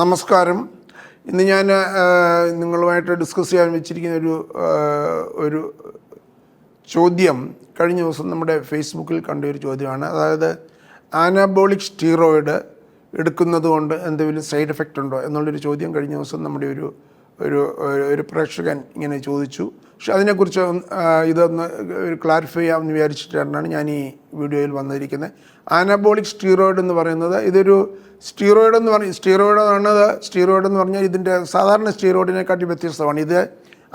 നമസ്കാരം. ഇന്ന് ഞാൻ നിങ്ങളുമായിട്ട് ഡിസ്കസ് ചെയ്യാൻ വെച്ചിരിക്കുന്ന ഒരു ചോദ്യം കഴിഞ്ഞ ദിവസം നമ്മുടെ ഫേസ്ബുക്കിൽ കണ്ട ഒരു ചോദ്യമാണ്. അതായത് ആനാബോളിക് സ്റ്റീറോയിഡ് എടുക്കുന്നത് കൊണ്ട് എന്തെങ്കിലും സൈഡ് എഫക്റ്റ് ഉണ്ടോ എന്നുള്ളൊരു ചോദ്യം കഴിഞ്ഞ ദിവസം നമ്മുടെ ഒരു പ്രേക്ഷകൻ ഇങ്ങനെ ചോദിച്ചു. പക്ഷെ അതിനെക്കുറിച്ച് ഇതൊന്ന് ക്ലാരിഫൈ ചെയ്യാമെന്ന് വിചാരിച്ചിട്ടാണ് ഞാൻ ഈ വീഡിയോയിൽ വന്നിരിക്കുന്നത്. ആനാബോളിക് സ്റ്റീറോയിഡ് എന്ന് പറയുന്നത് ഇതൊരു സ്റ്റീറോയിഡ് എന്ന് പറഞ്ഞാൽ ഇതിൻ്റെ സാധാരണ സ്റ്റീറോയിഡിനെക്കാട്ടി വ്യത്യസ്തമാണ്. ഇത്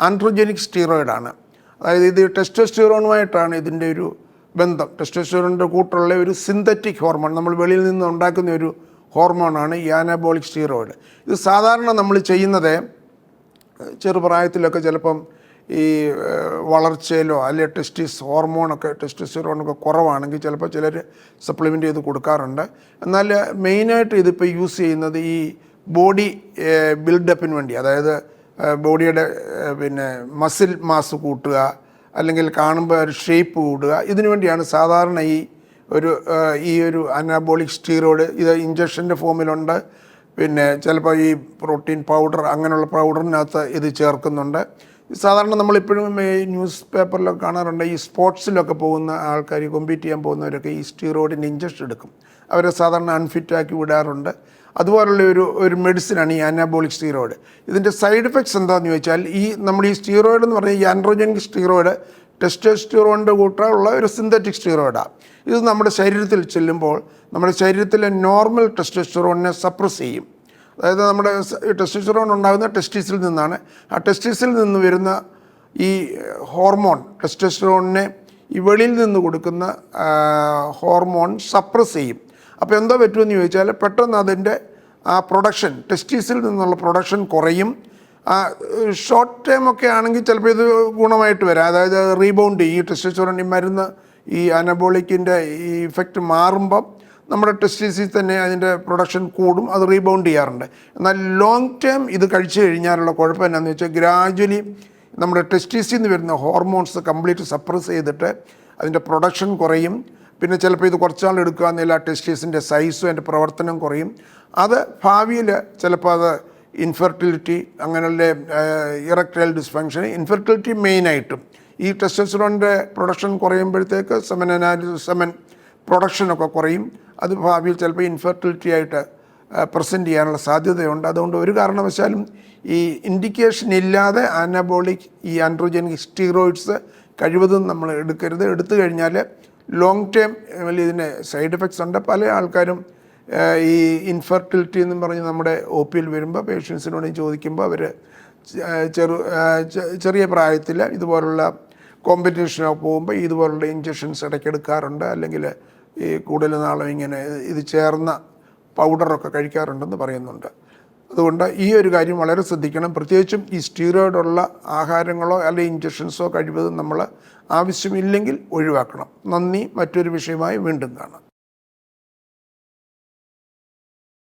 ആൻഡ്രോജനിക് സ്റ്റീറോയിഡാണ്. അതായത് ഇത് ടെസ്റ്റോസ്റ്റിറോണുമായിട്ടാണ് ഇതിൻ്റെ ഒരു ബന്ധം. ടെസ്റ്റോസ്റ്റിറോണിൻ്റെ കൂട്ടുള്ള ഒരു സിന്തറ്റിക് ഹോർമോൺ, നമ്മൾ വെളിയിൽ നിന്ന് ഉണ്ടാക്കുന്ന ഒരു ഹോർമോണാണ് ഈ ആനാബോളിക് സ്റ്റീറോയിഡ്. ഇത് സാധാരണ നമ്മൾ ചെയ്യുന്നത് ചെറുപ്രായത്തിലൊക്കെ ചിലപ്പം ഈ വളർച്ചയിലോ അല്ലെങ്കിൽ ടെസ്റ്റോസ്റ്റിറോണൊക്കെ കുറവാണെങ്കിൽ ചിലപ്പോൾ ചിലർ സപ്ലിമെൻ്റ് ചെയ്ത് കൊടുക്കാറുണ്ട്. എന്നാൽ മെയിനായിട്ട് ഇതിപ്പോൾ യൂസ് ചെയ്യുന്നത് ഈ ബോഡി ബിൽഡപ്പിന് വേണ്ടി, അതായത് ബോഡിയുടെ മസിൽ മാസ് കൂട്ടുക, അല്ലെങ്കിൽ കാണുമ്പോൾ ഒരു ഷേപ്പ് കൂടുക, ഇതിനു വേണ്ടിയാണ് സാധാരണ ഈ ഒരു അനാബോളിക് സ്റ്റീറോയിഡ്. ഇത് ഇഞ്ചക്ഷൻ്റെ ഫോമിലുണ്ട്, ചിലപ്പോൾ ഈ പ്രോട്ടീൻ പൗഡർ അങ്ങനെയുള്ള പൗഡറിനകത്ത് ഇത് ചേർക്കുന്നുണ്ട്. സാധാരണ നമ്മളിപ്പോഴും ഈ ന്യൂസ് പേപ്പറിലൊക്കെ കാണാറുണ്ട്, ഈ സ്പോർട്സിലൊക്കെ പോകുന്ന ആൾക്കാർ, കോമ്പീറ്റ് ചെയ്യാൻ പോകുന്നവരൊക്കെ ഈ സ്റ്റീറോയിഡിൻ്റെ ഇഞ്ചക്ഷൻ എടുക്കും. അവരെ സാധാരണ അൺഫിറ്റാക്കി വിടാറുണ്ട്. അതുപോലുള്ള ഒരു മെഡിസിനാണ് ഈ ആനാബോളിക് സ്റ്റീറോയിഡ്. ഇതിൻ്റെ സൈഡ് എഫക്ട്സ് എന്താണെന്ന് ചോദിച്ചാൽ, നമ്മുടെ ഈ സ്റ്റീറോയിഡ് എന്ന് പറഞ്ഞാൽ ഈ ആൻഡ്രോജനിക് സ്റ്റീറോയിഡ് ടെസ്റ്റോസ്റ്റിറോണിൻ്റെ കൂട്ടുള്ള ഒരു സിന്തറ്റിക് സ്റ്റീറോയിഡാണ്. ഇത് നമ്മുടെ ശരീരത്തിൽ ചെല്ലുമ്പോൾ നമ്മുടെ ശരീരത്തിലെ നോർമൽ ടെസ്റ്റോസ്റ്റിറോണിനെ സപ്രസ് ചെയ്യും. അതായത് നമ്മുടെ ടെസ്റ്റോസ്റ്റിറോൺ ഉണ്ടാകുന്ന ടെസ്റ്റിസിൽ നിന്നാണ്. ആ ടെസ്റ്റിസിൽ നിന്ന് വരുന്ന ഈ ഹോർമോൺ ടെസ്റ്റോസ്റ്റിറോണിനെ ഈ വെളിയിൽ നിന്ന് കൊടുക്കുന്ന ഹോർമോൺ സപ്രസ് ചെയ്യും. അപ്പോൾ എന്തോ പറ്റുമെന്ന് ചോദിച്ചാൽ, പെട്ടെന്ന് അതിൻ്റെ ആ പ്രൊഡക്ഷൻ, ടെസ്റ്റിസിൽ നിന്നുള്ള പ്രൊഡക്ഷൻ കുറയും. ഷോർട്ട് ടൈം ഒക്കെ ആണെങ്കിൽ ചിലപ്പോൾ ഇത് ഗുണമായിട്ട് വരാം. അതായത് റീബൗണ്ട് ചെയ്യും. ഈ ടെസ്റ്റോസ്റ്റിറോൺ ഈ മരുന്ന്, ഈ അനബോളിക്കിൻ്റെ ഈ ഇഫക്റ്റ് മാറുമ്പം നമ്മുടെ ടെസ്റ്റിസിൽ തന്നെ അതിൻ്റെ പ്രൊഡക്ഷൻ കൂടും, അത് റീബൗണ്ട് ചെയ്യാറുണ്ട്. എന്നാൽ ലോങ് ടൈം ഇത് കഴിച്ചു കഴിഞ്ഞാലുള്ള കുഴപ്പം എന്താണെന്ന് വെച്ചാൽ, ഗ്രാജ്വലി നമ്മുടെ ടെസ്റ്റിസിൽ നിന്ന് വരുന്ന ഹോർമോൺസ് കംപ്ലീറ്റ് സപ്രസ് ചെയ്തിട്ട് അതിൻ്റെ പ്രൊഡക്ഷൻ കുറയും. പിന്നെ ചിലപ്പോൾ ഇത് കുറച്ചാൾ എടുക്കുകയെന്നില്ല, ടെസ്റ്റിസിൻ്റെ സൈസും അതിൻ്റെ പ്രവർത്തനം കുറയും. അത് ഭാവിയിൽ ചിലപ്പോൾ അത് ഇൻഫെർട്ടിലിറ്റി, അങ്ങനെയുള്ള ഇറക്ടൈൽ ഡിസ്ഫങ്ഷൻ, ഇൻഫെർട്ടിലിറ്റി മെയിനായിട്ടും ഈ ടെസ്റ്റോസ്റ്റിറോണിൻ്റെ പ്രൊഡക്ഷൻ കുറയുമ്പോഴത്തേക്ക് സെമൻ പ്രൊഡക്ഷനൊക്കെ കുറയും. അത് ഭാവിയിൽ ചിലപ്പോൾ ഇൻഫെർട്ടിലിറ്റി ആയിട്ട് പ്രസൻറ്റ് ചെയ്യാനുള്ള സാധ്യതയുണ്ട്. അതുകൊണ്ട് ഒരു കാരണവശാലും ഈ ഇൻഡിക്കേഷൻ ഇല്ലാതെ ഈ ആൻഡ്രോജനിക് സ്റ്റീറോയിഡ്സ് കഴിവതും നമ്മൾ എടുക്കരുത്. എടുത്തു കഴിഞ്ഞാൽ ലോങ് ടൈം ഇതിന് സൈഡ് എഫക്ട്സ് ഉണ്ട്. പല ആൾക്കാരും ഈ ഇൻഫെർട്ടിലിറ്റി എന്നും പറഞ്ഞ് നമ്മുടെ ഒ പിയിൽ വരുമ്പോൾ പേഷ്യൻസിനോട് ചോദിക്കുമ്പോൾ അവർ ചെറിയ പ്രായത്തിൽ ഇതുപോലുള്ള കോമ്പറ്റീഷനൊക്കെ പോകുമ്പോൾ ഇതുപോലുള്ള ഇഞ്ചക്ഷൻസ് ഇടയ്ക്കെടുക്കാറുണ്ട്. അല്ലെങ്കിൽ ഈ കൂടുതൽ നാളും ഇങ്ങനെ ഇത് ചേർന്ന പൗഡറൊക്കെ കഴിക്കാറുണ്ടെന്ന് പറയുന്നുണ്ട്. അതുകൊണ്ട് ഈ ഒരു കാര്യം വളരെ ശ്രദ്ധിക്കണം. പ്രത്യേകിച്ചും ഈ സ്റ്റീറോയിഡുള്ള ആഹാരങ്ങളോ അല്ലെങ്കിൽ ഇഞ്ചക്ഷൻസോ കഴിവതും നമ്മൾ ആവശ്യമില്ലെങ്കിൽ ഒഴിവാക്കണം. നന്ദി. മറ്റൊരു വിഷയമായി വീണ്ടും കാണാം.